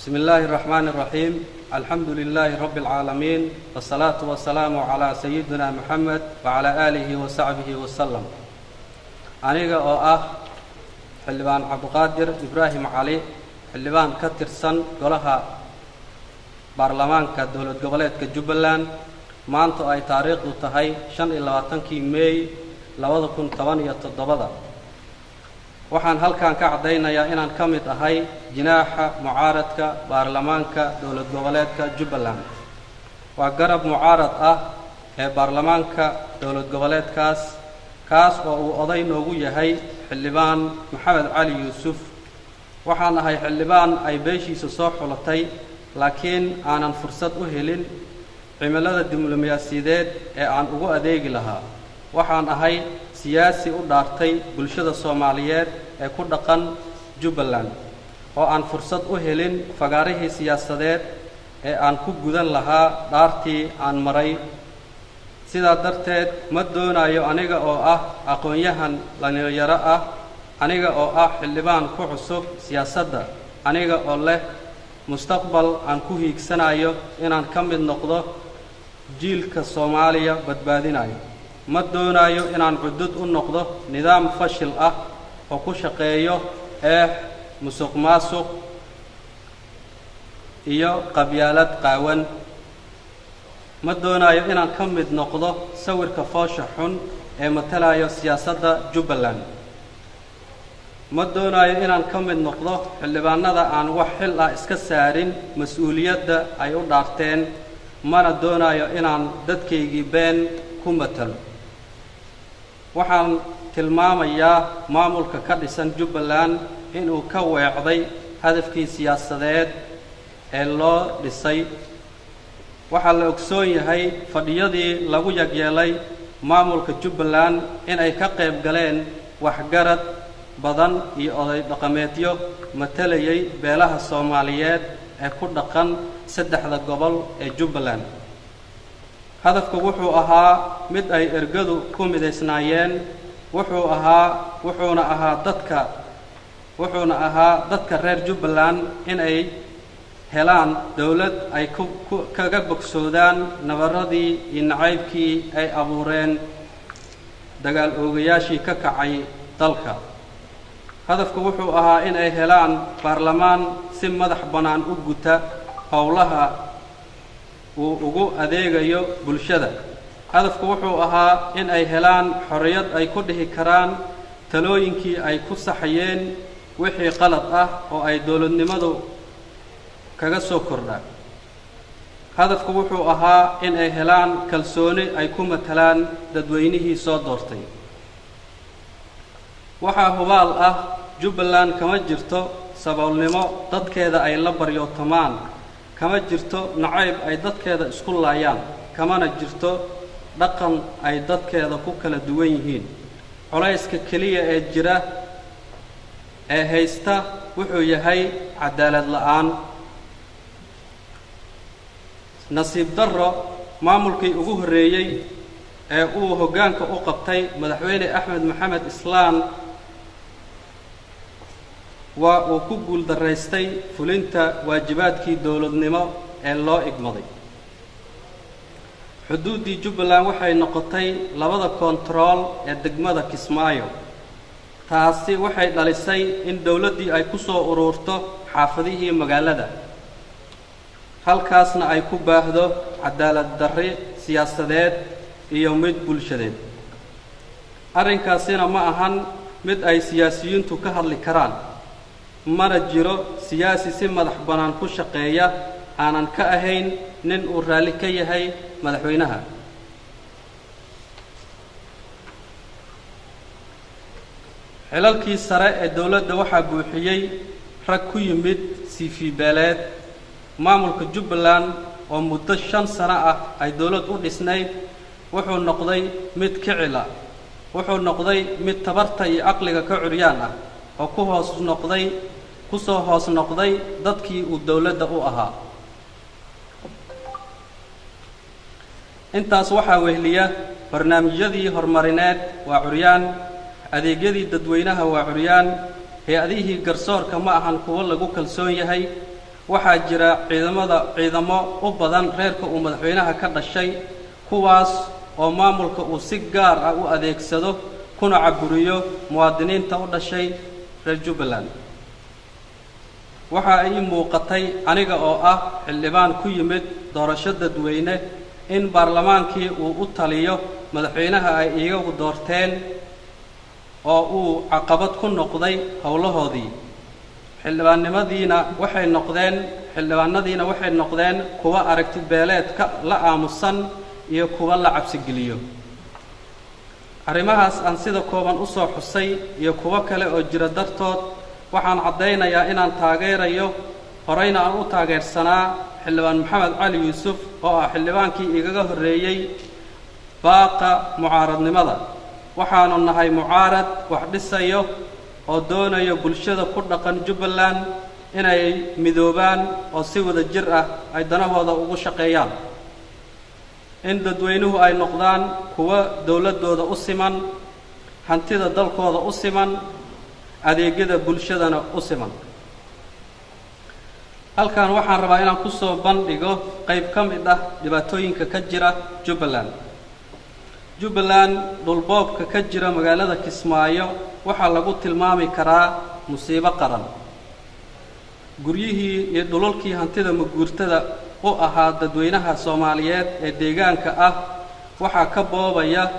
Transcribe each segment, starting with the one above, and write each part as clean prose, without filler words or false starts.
بسم الله الرحمن الرحيم الحمد لله رب العالمين والصلاة والسلام على سيدنا محمد وعلى آله وصحبه وسلم أنيقا أو حلبان عبد القادر إبراهيم علي حلبان كترسن قولها برلمان كدولة قبلات كجبلان ما أنتو أي تاريخ تهي 25 ماي 2017 waxaan halkan ka cadeynayaa inaan ka mid ahay jinaaxa mucaaradka baarlamaanka dawlad goboleedka Jubbaland waa garab mucaarad ah ee baarlamaanka dawlad goboleedkaas kaas oo uu oday noogu yahay xildhibaan Maxamed Cali Yuusuf waxaan ahay xildhibaan ay beeshiisa soo xulatay laakiin aanan fursad u helin cimilada diblomaasiyadeed ee aan ugu adeegi lahaa waxaan ahay siyaasi u dhaartay bulshada Soomaaliyeed ee ku dhaqan Jubbaland oo aan fursad u helin fagaarihii siyaasadeed ee aan ku gudan lahaa dhaartii aan maray sidaa darteed ma doonayo aniga oo aqoon-yahan dhalinyaro aniga oo xildhibaan ku cusub siyaasadda aniga oo leh mustaqbal aan ku hiigsanayo inaan ka mid noqdo jiilka Soomaaliya badbaadinayo ma doonayo inaan cudud u noqdo nidaam fashil ah oo ku shaqeeyo musuqmaasuq iyo qabyaalad qaawan ma doonayo inaan ka mid noqdo sawirka foosha xun ee matalayo siyaasadda Jubbaland ma doonayo inaan ka mid noqdo xildhibaanada aan wax xil ah iska saarin mas'uuliyadda ay u dhaarteen mana doonayo inaan dadkaygii been ku matalo waxaan tilmaamayaa maamulka ka dhisan Jubbaland inuu ka weecday hadafkii siyaasadeed ee loo dhisay waxa la ogsoon yahay fadhiyadii lagu yagyeelay maamulka Jubbaland in ay ka qayb galeen waxgarad badan iyo oday dhaqameedyo matalayay beelaha Soomaaliyeed ee ku dhaqan saddexda gobol ee Jubbaland hadafku wuxuu ahaa mid ay ergadu ku mideysnaayeen wuxuuna ahaa dadka reer Jubbaland in ay helaan dawlad ay kaga bogsoodaan nabaradii iyo nacaybkii ay abuureen dagaal oogayaashii ka kacay dalka hadafku wuxuu ahaa in ay helaan baarlamaan si madax bannaan u guta howlaha uu ugu adeegayo bulshada hadafku wuxuu ahaa in ay helaan xorriyad ay ku dhihi karaan talooyinkii ay ku saxayeen wixii qalad ah oo ay dawladnimadu kaga soo kordhaa hadafku wuxuu ahaa in ay helaan kalsooni ay ku matalaan dadweynihii soo doortay waxaa hubaal ah Jubbaland kama jirto saboolnimo dadkeeda ay la baryootamaan kama jirto nacayb ay dadkeeda isku laayaan kamana jirto dhaqan ay dadkeeda ku kala duwan yihiin culayska kaliya ee jira ee haysta wuxuu yahay cadaalad la'aan nasiib darro maamulkii ugu horeeyay ee uu hoggaanka u qabtay madaxweyne Axmed Maxamed Islaan waa uu ku guul daraystay fulinta waajibaadkii dawladnimo ee loo igmaday xuduudii Jubbaland waxay noqotay labada kontarool ee degmada Kismaayo taasi waxay dhalisay in dawladdii ay ku soo ururto xaafadihii magaalada halkaasna ay ku baahdo cadaalad darri siyaasadeed iyo mid bulshadeed arrinkaasina ma ahan mid ay siyaasiyiintu ka hadli karaan mana jiro siyaasi si madax bannaan ku shaqeeya aanan ka ahayn nin uu raalli ka yahay madaxweynaha xilalkii sare ee dawladda waxaa buuxiyey rag ku yimid siifiibeeleed maamulka Jubbaland oo muddo 5 sano ah ay dawlad u dhisnayd wuxuu noqday mid kicila wuxuu noqday mid tabarta iyo aqliga ka curyaan ah oo ku soo hoos noqday dadkii uu dawladda u ahaa intaas waxaa wehliya barnaamijyadii horumarineed waa curyaan adeegyadii dadweynaha waa curyaan hay'adihii garsoorka ma ahan kuwa lagu kalsoon yahay waxaa jira ciidamo u badan reerka uu madaxweynaha ka dhashay kuwaas oo maamulka uu si gaar ah u adeegsado kuna caburiyo muwaadiniinta u dhashay reer Jubbaland. waxa ay muuqatay aniga oo ah xildhibaan ku yimid doorasho dadweyne in baarlamaankii uu u taliyo madaxweynaha ay iyagu doorteen oo uu caqabad ku noqday howlahoodii. xildhibaanadiina waxay noqdeen kuwa aragti beeleedka la aamusan iyo kuwa la cabsi geliyo. arrimahaas aan sida kooban u soo xusay iyo kuwa kale oo jira dartood waxaan caddaynayaa inaan taageerayo horeyna aan u taageersanaa xildhibaan maxamed cali yuusuf oo ah xildhibaankii igaga horreeyey baaqa mucaaradnimada. waxaanu nahay mucaarad wax dhisayo oo doonayo bulshada ku dhaqan Jubbaland inay midoobaan oo si wada jir ah ay danahooda ugu shaqeeyaan, in dadweynuhu ay noqdaan kuwa dawladooda u siman, hantida dalkooda u siman, adeegyada bulshadana u siman. halkan waxaan rabaa inaan ku soo bandhigo qayb ka mid ah dhibaatooyinka ka jira Jubbaland. dhulboobka ka jira magaalada Kismaayo waxaa lagu tilmaami karaa musiibo qaran. guryihii iyo dhulalkii hantida maguurtada u ahaa dadweynaha Soomaaliyeed ee deegaanka ah waxaa ka boobaya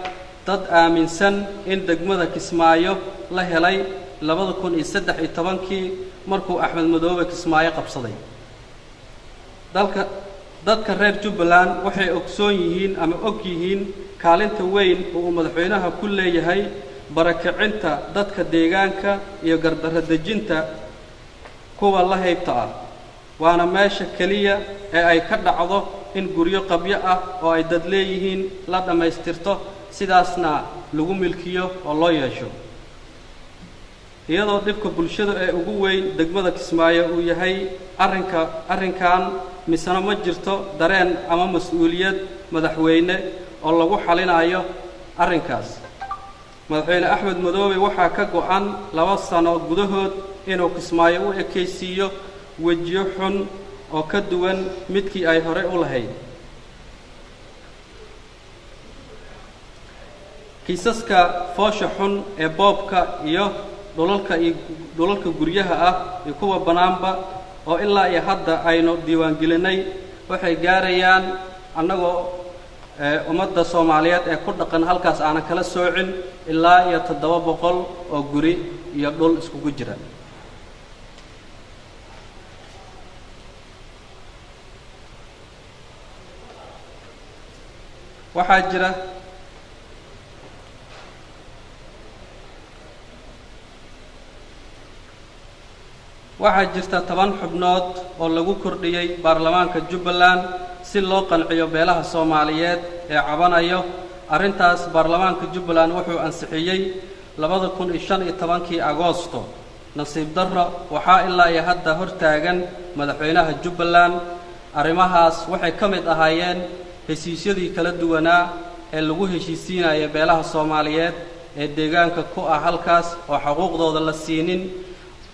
dad aaminsan in degmada Kismaayo la helay 2013 markuu Axmed Madoobe Kismaayo qabsaday. dadka reer Jubbaland waxay ogsoon yihiin ama og yihiin kaalinta weyn oo madaxweynaha ku leeyahay barakicinta dadka deegaanka iyo gardarro dejinta kuwa la haybta ah. waana meesha kaliya ee ay ka dhacdo in guryo qabyo ah oo ay dad leeyihiin la dhamaystirto sidaasna lagu milkiyo oo loo yeesho. iyadoo dhibka bulshada ee ugu weyn degmada Kismaayo uu yahay arrinkan misana ma jirto dareen ama mas'uuliyad madaxweyne oo lagu xalinayo arrinkaas. madaxweyne Axmed Madoobe waxaa ka go'an 2 sano gudahood inuu Kismaayo u ekaysiiyo wajiyo xun oo ka duwan midkii ay hore u lahayd. kiisaska foosha xun ee boobka iyo dhulalka guryaha ah iyo kuwa banaanba oo ilaa iyo hadda aynu diiwaan gelinay waxay gaarayaan annagoo ummadda Soomaaliyeed ee ku dhaqan halkaas aanan kala soocin ilaa iyo 700 oo guri iyo dhul iskugu jira. waxaa jirta 10 xubnood oo lagu kordhiyay baarlamaanka Jubbaland si loo qanciyo beelaha Soomaaliyeed ee cabanayo. arrintaas baarlamaanka Jubbaland wuxuu ansixiyay 2015 Agoosto. nasiib darro waxaa ilaa iyo hadda hortaagan madaxweynaha Jubbaland. arrimahaas waxay ka mid ahaayeen heshiisyadii kala duwanaa ee lagu heshiisiinaya beelaha Soomaaliyeed ee deegaanka ku ah halkaas oo xuquuqdooda la siinin,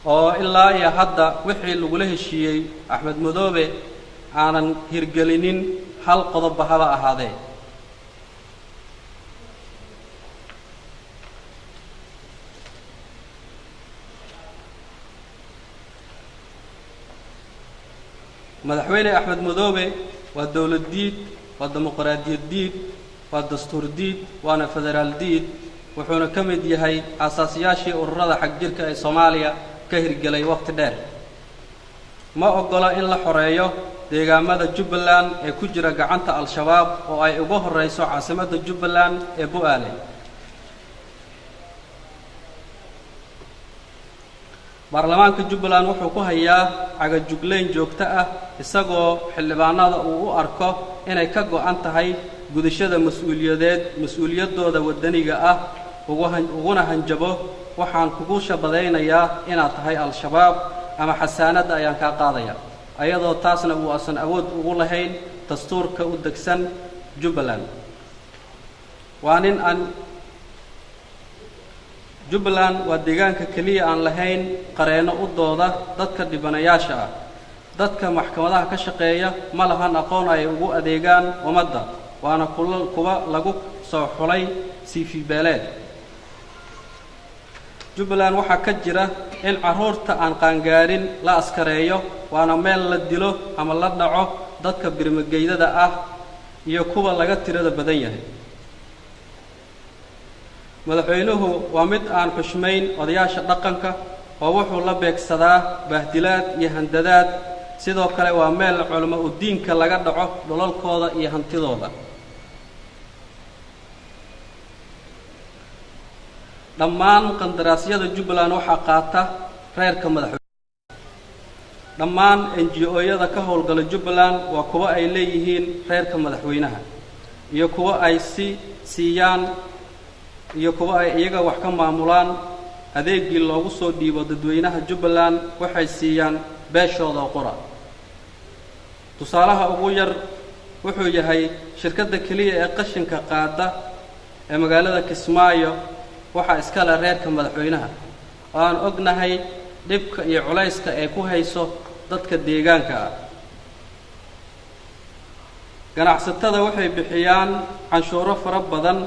oo ilaa iyo hadda wixii lagu heshiiyay Axmed Madoobe aanan hirgelinin hal qodob haba ahaadee. madaxweyne Axmed Madoobe waa dawlad diid, waa dimuqraadiyad diid, waa dastuur diid, waana federaal diid. wuxuuna ka mid yahay aasaasiyaashii ururada xagjirka ee Soomaaliya ka hirgelay waqti dheer. ma ogola in la xoreeyo deegaamada Jubbaland ee ku jira gacanta al-shabaab oo ay ugu horeyso caasimadda Jubbaland ee Bu'aale. baarlamaanka Jubbaland wuxuu ku hayaa cagajugleyn joogto ah isagoo xildhibaanada uu u arko inay ka go'an tahay gudashada mas'uuliyadooda wadaniga ah uguna hanjabo. waxaan kugu shabadaynayaa inaad tahay al-shabaab ama xasaanada ayaan ka qaadaya, ayadoo taasna uu asan awood ugu lahayn dastuurka u degsan Jubbaland. Jubbaland waa deegaanka kaliya aan lahayn qareeno u dooda dadka dhibanayaasha ah. dadka maxkamadaha ka shaqeeya ma lahan aqoon ay ugu adeegaan ummadda waana kuwa lagu soo xulay CV beeleed Jubbaland waxaa ka jira in carruurta aan qaangaarin la askareeyo waana meel la dilo ama la dhaco dadka birmageydada ah iyo kuwa laga tirada badan yahay madaxweynuhu waa mid aan xushmayn odayaasha dhaqanka oo wuxuu la beegsadaa bahdilaad iyo handadaad sidoo kale waa meel culimo u diinka laga dhaco dhulalkooda iyo hantidooda dhammaan qandaraasyada Jubbaland waxaa qaata reerka madaxweynaha dhammaan NGO-yada ka howlgala Jubbaland waa kuwa ay leeyihiin reerka madaxweynaha iyo kuwa ay siiyaan iyo kuwa ay iyaga wax ka maamulaan adeegii loogu soo dhiibo dadweynaha Jubbaland waxay siiyaan beeshooda qura tusaalaha ugu yar wuxuu yahay shirkadda kaliya ee qashinka qaada ee magaalada Kismaayo waxa iska la reerka madaxweynaha aan ognahay dhibka iyo culayska ay ku hayso dadka deegaanka ah ganacsatada waxay bixiyaan canshuuro fara badan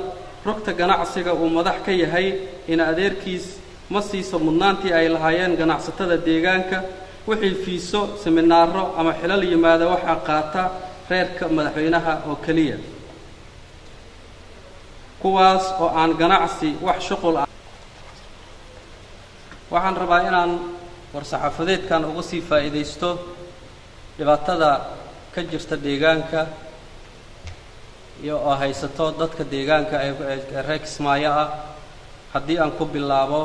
rugta ganacsiga uu madax ka yahay in adeerkiis ma siiso mudnaantii ay lahaayeen ganacsatada deegaanka wixii fiiso seminaaro ama xilal yimaada waxa qaata reerka madaxweynaha oo kaliya kuwaas oo aan ganacsi wax shaqo ah waxaan rabaa inaan war-saxaafadeedkan uga sii faa'iideysto dhibaatada ka jirta deegaanka iyo oo haysato dadka deegaanka ee reer Kismaayo ah haddii aan ku bilaabo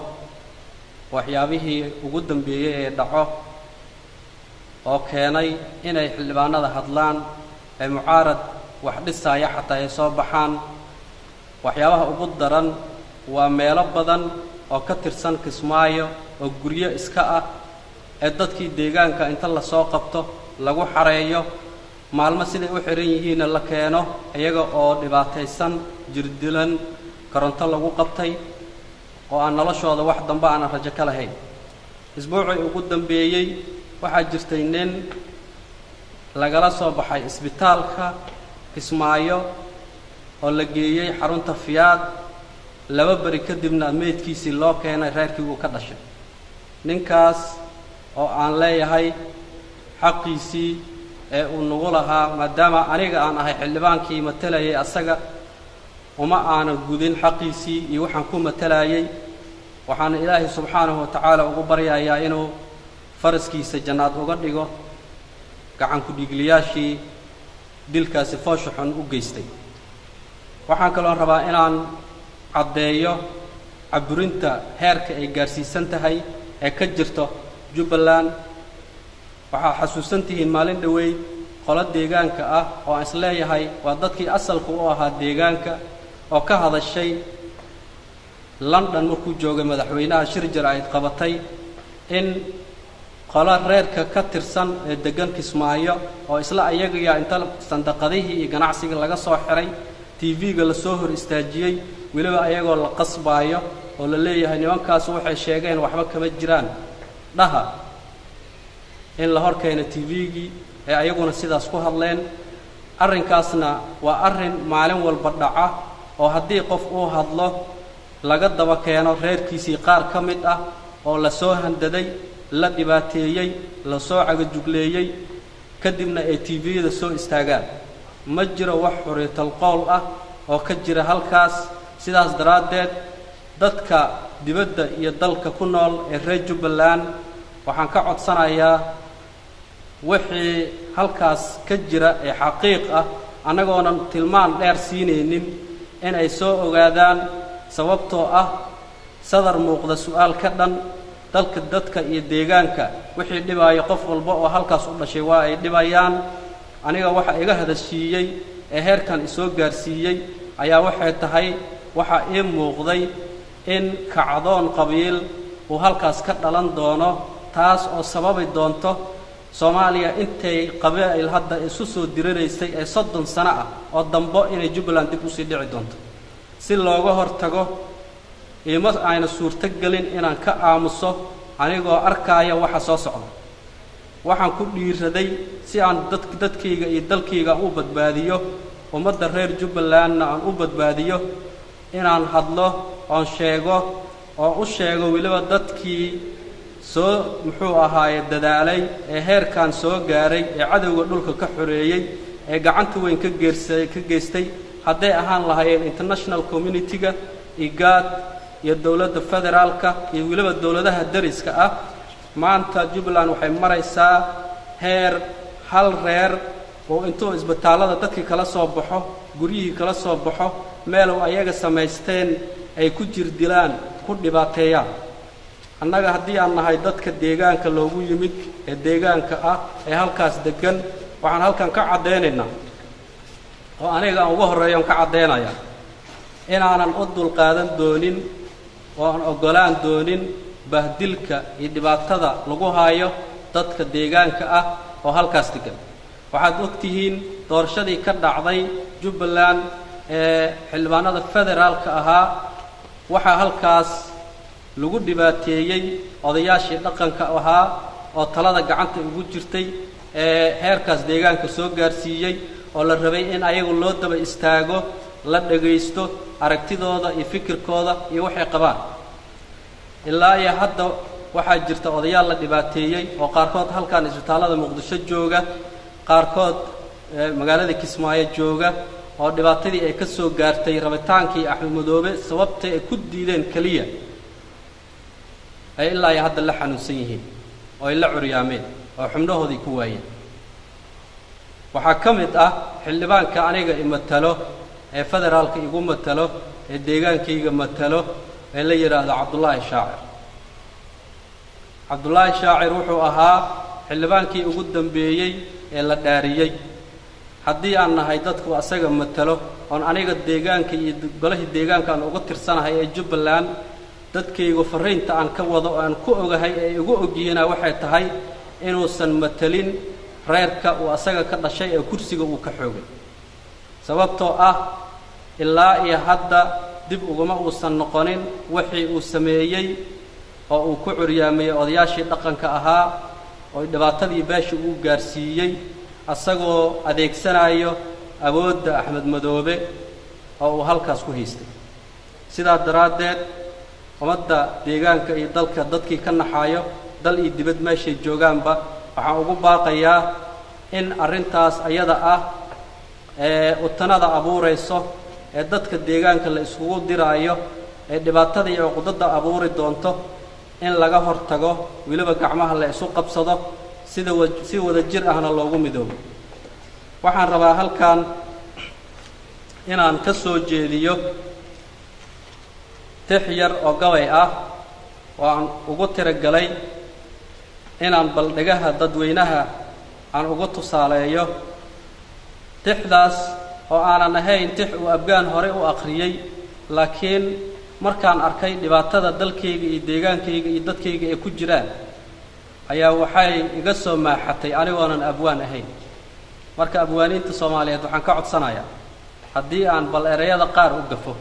waxyaabihii ugu dambeeyay ee dhaco oo keenay inay xildhibaanada hadlaan ee mucaarad wax dhisaya xataa ay soo baxaan waxyaabaha ugu daran waa meelo badan oo ka tirsan Kismaayo oo guryo iska ah ee dadkii deegaanka inta la soo qabto lagu xareeyo maalmo siday u xiran yihiin la keeno iyaga oo dhibaataysan jirdilan koronto lagu qabtay oo aan noloshooda wax dambe aan rajo ka lahayn isbuucii ugu dambeeyay waxaa jirtay nin lagala soo baxay isbitaalka Kismaayo oo la geeyay xarunta Fiyaad laba bari kadibna meedkiisii loo keenay reerkii uu ka dhashay ninkaas oo aan leeyahay xaqiisii ee uu nagu lahaa maadaama aniga aan ahay xildhibaankii matalayay asaga uma aanan gudin xaqiisii iyo waxaan ku matalayay waxaan Ilaahay subxaanahu wa ta'ala ugu baryayaa inuu faraskiisa jannaad uga dhigo gacan ku dhigliyaashii dilkaasi fooshaxan u geystay waxaan kaloo rabaa inaan caddeeyo caburinta heerka ay gaarsiisan tahay ee ka jirto Jubbaland waxaa xasuusantihiin maalin dhaweey qolo deegaanka ah oo aan isleeyahay waa dadkii asalku u ahaa deegaanka oo ka hadashay London markuu joogay madaxweynaha shirjar ay qabatay in qolo reerka ka tirsan ee degan Kismaayo oo isla ayaga inta sandaqadihii iyo ganacsiga laga soo xiray TV-ga la soo hor istaajiyay waliba ayagoo la qasbaayo oo la leeyahay nimankaas waxay sheegeen waxba kama jiraan dhaha in la horkeeno TV-gii ee ayaguna sidaas ku hadleen arrinkaasna waa arrin maalin walba dhaca oo haddii qof uu hadlo laga daba keeno reerkiisii qaar ka mid ah oo la soo handaday la dhibaateeyay la soo cagajugleeyay kadibna ay TV-da soo istaagaan ma jiro wax xuriyatul qowl ah oo ka jira halkaas sidaas daraadeed dadka dibadda iyo dalka ku nool ee reer Jubbaland waxaan ka codsanayaa wixii halkaas ka jira ee xaqiiq ah anagoona tilmaan dheer siinaynin in ay soo ogaadaan sababtoo ah sadar muuqda su'aal ka dhan dadka iyo deegaanka wixii dhibaayo qof walba oo halkaas u dhashay waa ay dhibayaan aniga waxa iga hadashiiyay ee heerkan isoo gaarsiiyay ayaa waxay tahay waxa ii muuqday in kacdoon qabiil uu halkaas ka dhalan doono taas oo sababi doonto Soomaaliya intay qabiil hadda isu soo diriraysay ee 30 sano ah oo dambo inay Jubbaland dib u sii dhici doonto si looga hortago ima ayna suurto galin inaan ka aamuso anigoo arkaya waxa soo socda waxaan ku dhiiraday si aan dadkayga iyo dalkayga u badbaadiyo ummadda reer Jubbalandna aan u badbaadiyo inaan hadlo oon sheego oo u sheego waliba dadkii soo muxuu ahaaye dadaalay ee heerkan soo gaaray ee cadawga dhulka ka xoreeyay ee gacanta weyn ka geystay hadday ahaan lahaayeen international community-ga IGAD iyo dawladda federaalka iyo waliba dawladaha dariska ah maanta Jubbaland waxay maraysaa heer hal reer oo intuu isbitaalada dadkii kala soo baxo guryihii kala soo baxo meel oo ayaga samaysteen ay ku jirdilaan ku dhibaateeyaan annaga haddii aan nahay dadka deegaanka loogu yimid ee deegaanka ah ee halkaas degan waxaan halkan ka cadeynaynaa oo aniga aan ugu horeeyo ka cadeynaya inaanan u dulqaadan doonin oo aan ogolaan doonin bahdilka iyo dhibaatada lagu haayo dadka deegaanka ah oo halkaas degan waxaad ogtihiin doorashadii ka dhacday Jubbaland ee xildhibaanada federaalka ahaa waxaa halkaas lagu dhibaateeyay odayaashii dhaqanka ahaa oo talada gacanta ugu jirtay ee heerkaas deegaanka soo gaarsiiyay oo la rabay in ayagu loo daba istaago la dhageysto aragtidooda iyo fikirkooda iyo waxay qabaan ilaa iyo hadda waxaa jirta odayaal la dhibaateeyay oo qaarkood halkan isbitaalada Muqdisho jooga qaarkood magaalada Kismaayo jooga oo dhibaatadii ay ka soo gaartay rabitaankii Axmed Madoobe sababtay ay ku diideen kaliya ay ilaa iyo hadda la xanuunsan yihiin oo ay la curyaameen oo xubnahoodii ku waayeen waxaa ka mid ah xildhibaanka aniga imatalo ee federaalka igu matalo ee deegaankayga matalo ee la yiraahdo Cabdullaahi Shaacir wuxuu ahaa xildhibaankii ugu dambeeyay ee la dhaariyay haddii aan nahay dadku asaga matalo oon aniga deegaanka iyo golaha deegaanka aan uga tirsanahay ee Jubbaland dadkaygu fariinta aan ka wado oo aan ku ogahay ee ugu ogyihiina waxay tahay inuusan matalin reerka uu asaga ka dhashay ee kursiga uu ka xoogay sababtoo ah ilaa iyo hadda dib uguma uusan noqonin wixii uu sameeyay oo uu ku curyaamay odayaashii dhaqanka ahaa oo dhibaatadii beesha uu gaarsiiyay asagoo adeegsanayo awoodda Axmed Madoobe oo uu halkaas ku haystay sidaa daraadeed ummadda deegaanka iyo dalka dadkii ka naxayo dal iyo dibad meeshay joogaanba waxaan ugu baaqayaa in arrintaas ayada ah ee utanada abuurayso ee dadka deegaanka la isugu diraayo ee dhibaatada iyo cudurada abuuri doonto in laga hortago waliba gacmaha la isu qabsado si wada jir ahna loogu midoobo waxaan rabaa halkan inaan ka soo jeediyo tix yar oo gabay ah oo aan ugu tiragalay inaan baldhigaha dadweynaha aan ugu tusaaleeyo tixdaas oo aanan ahayn tix uu abgaan hore u akhriyay laakiin markaan arkay dhibaatada dalkayga iyo deegaankayga iyo dadkayga ee ku jiraan ayaa waxay iga soo maaxatay anigoonan abwaan ahayn marka abwaaniinta Soomaaliyeed waxaan ka codsanayaa haddii aan bal erayada qaar u gafo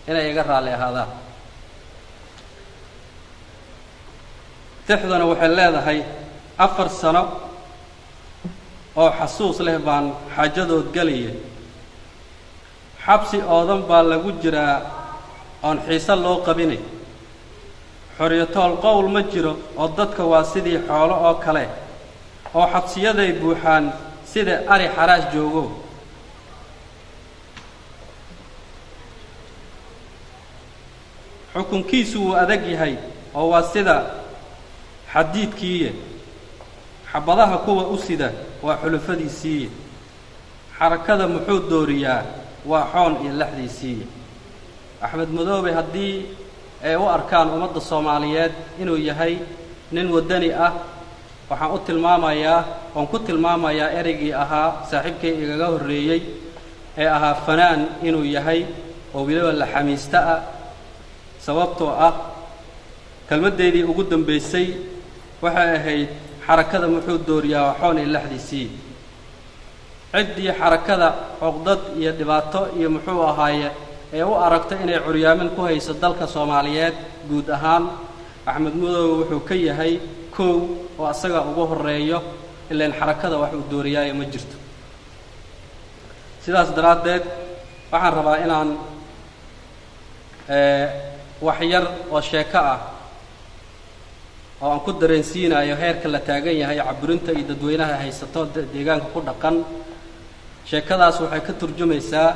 inay iga raali ahaadaan tixdana waxay leedahay 4 sano oo xasuus leh baan xaajadood galiyay xabsi oodan baa lagu jiraa aan xiisa loo qabinay xoriyatool qowl ma jiro oo dadka waa sidii xoolo oo kale oo xabsiyaday buuxaan sida ari xaraas joogo xukunkiisu wuu adag yahay oo waa sida xadiidkiiye xabadaha kuwa u sida waa xulufadiisii xarakada muxuu dooriyaa waa xoon iyo laxdiisii Axmed Madoobe haddii ay u arkaan ummadda Soomaaliyeed inuu yahay nin wadani ah waxaan u tilmaamayaa ku tilmaamayaa ereygii ahaa saaxiibkay igaga horeeyay ee ahaa fanaan inuu yahay oo waliba la xamiista ah sababtoo ah kalmadeedii ugu dambeysay waxay ahayd xarakada muxuu dooriyaa waa xoon iyo laxdiisii ciddii xarakada caqdad iyo dhibaato iyo muxuu ahaaye ee u aragtay inay curyaamin ku hayso dalka Soomaaliyeed guud ahaan Axmed Madoobe wuxuu ka yahay koow oo asaga ugu horeeyo إلا إن حركة واحد دورية مجرت سلاس درادد waxaan rabaa inaan waxyar oo sheeko ah oo aan ku dareensiinayo heerka la taagan yahay caburinta iyo dadweynaha haysato deegaanka ku dhaqan sheekadaas waxay ka turjumaysaa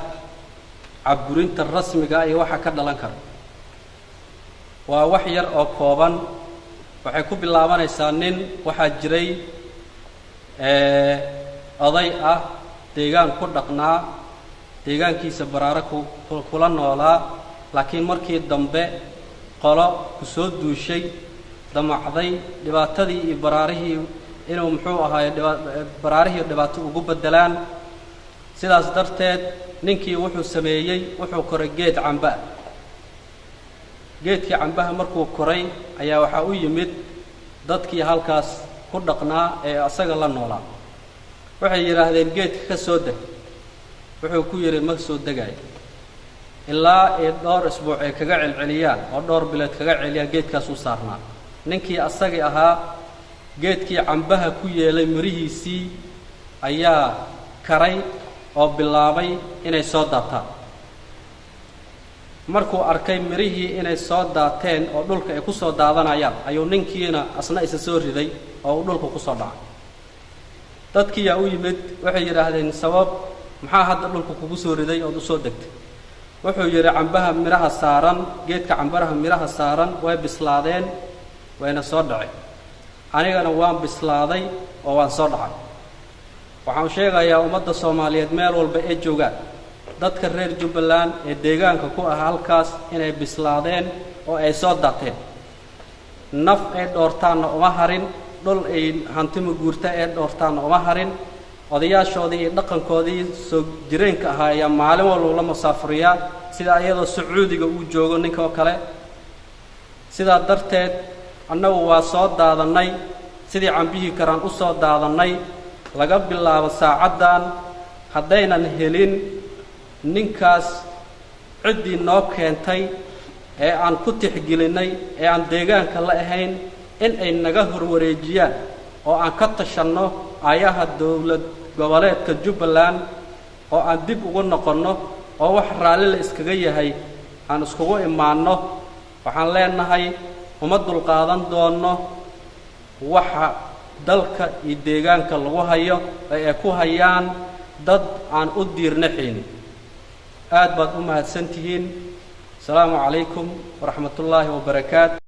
caburinta rasmiga ah iyo waxa ka dhalan kara waa wax yar oo kooban waxay ku bilaabanaysaa nin waxa jiray oday ah deegaan ku dhaqnaa deegaankiisa baraara kula noolaa laakiin markii dambe qolo ku soo duushay damacday dhibaatadii iyo baraarihii inuu muxuu ahaay baraarihii dhibaato ugu bedelaan sidaas darteed ninkii wuxuu sameeyay wuxuu koray geed camba geedkii cambaha markuu koray ayaa waxa u yimid dadkii halkaas ku dhaqnaa ee asaga la noolaa waxay yiraahdeen geedka ka soo deg wuxuu ku yiri ma soo degay ilaa ee dhowr isbuuc ay kaga celceliyaan oo dhowr bilood kaga celiyaan geedkaas u saarnaa ninkii asagii ahaa geedkii cambaha ku yeelay mirihiisii ayaa karay oo bilaabay inay soo daataan markuu arkay mirihii inay soo daateen oo dhulka ay ku soo daadanayaan ayuu ninkiina asna isa soo riday oo dhulka ku soo dhacay dadkii yaa u yimid waxay yiraahdeen sabab maxaa hadda dhulka kugu soo riday oo u soo degtay wuxuu yiri cambaha miraha saaran geedka cambaha miraha saaran way bislaadeen wayna soo dhacay anigana waan bislaaday oo waan soo dhacay waxaan sheegayaa ummadda Soomaaliyeed meel walba ay joogaan dadka reer Jubbaland ee deegaanka ku ah halkaas inay bislaadeen oo ay soo daateen naf ay doortaan uma harin dhul ay hantimo guurta ay doortaan uma harin odayaashoodii iyo dhaqankoodii soo jireenka ahaa ayaa maalin walba la musaafiriya sida ayadoo Sacuudiga uu joogo ninka oo kale sida darteed annagu waa soo daadanay sidii cambihii karaan u soo daadanay laga bilaabo saacadan haddaynan helin ninkaas cidii noo keentay ee aan ku tixgelinay ee aan deegaanka la ahayn in ay naga horwareejiyaan oo aan ka tashanno ayaha dawlad goboleedka Jubbaland oo aan dib ugu noqonno oo wax raali la iskaga yahay aan iskugu imaanno waxaan leenahay uma dulqaadan doono waxa dalka iyo deegaanka lagu hayo ay ku hayaan dad aan u diirnaxin aad baad u mahadsantihiin salaamu calaykum waraxmatullaahi wabarakaatuh